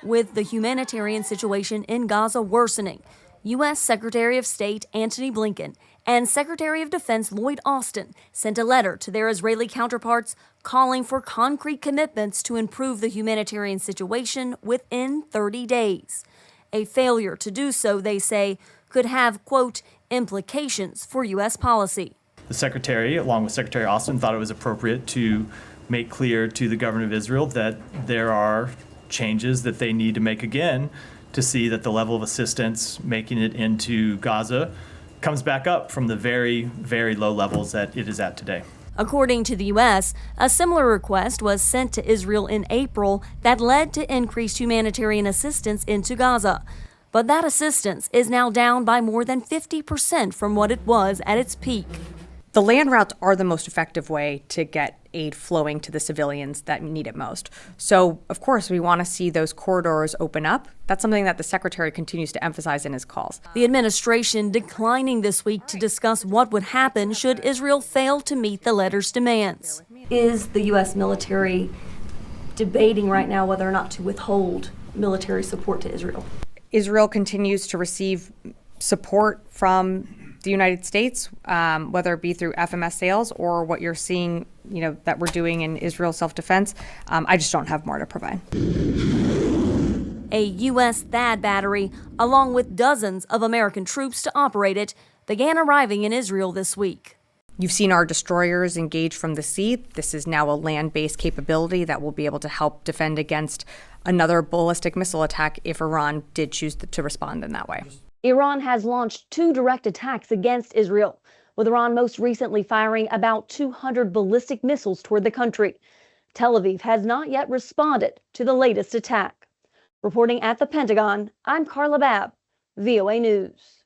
With the humanitarian situation in Gaza worsening, U.S. Secretary of State Antony Blinken and Secretary of Defense Lloyd Austin sent a letter to their Israeli counterparts calling for concrete commitments to improve the humanitarian situation within 30 days. A failure to do so, they say, could have, quote, implications for U.S. policy. The Secretary, along with Secretary Austin, thought it was appropriate to make clear to the government of Israel that there are changes that they need to make again to see that the level of assistance making it into Gaza comes back up from the very, very low levels that it is at today. According to the U.S., a similar request was sent to Israel in April that led to increased humanitarian assistance into Gaza. But that assistance is now down by more than 50% from what it was at its peak. The land routes are the most effective way to get aid flowing to the civilians that need it most. So, of course, we want to see those corridors open up. That's something that the Secretary continues to emphasize in his calls. The administration declining this week to discuss what would happen should Israel fail to meet the letter's demands. Is the U.S. military debating right now whether or not to withhold military support to Israel? Israel continues to receive support from the United States, whether it be through FMS sales or what you're seeing, that we're doing in Israel self-defense. I just don't have more to provide. A U.S. THAAD battery, along with dozens of American troops to operate it, began arriving in Israel this week. You've seen our destroyers engage from the sea. This is now a land-based capability that will be able to help defend against another ballistic missile attack if Iran did choose to respond in that way. Iran has launched 2 direct attacks against Israel, with Iran most recently firing about 200 ballistic missiles toward the country. Tel Aviv has not yet responded to the latest attack. Reporting at the Pentagon, I'm Carla Babb, VOA News.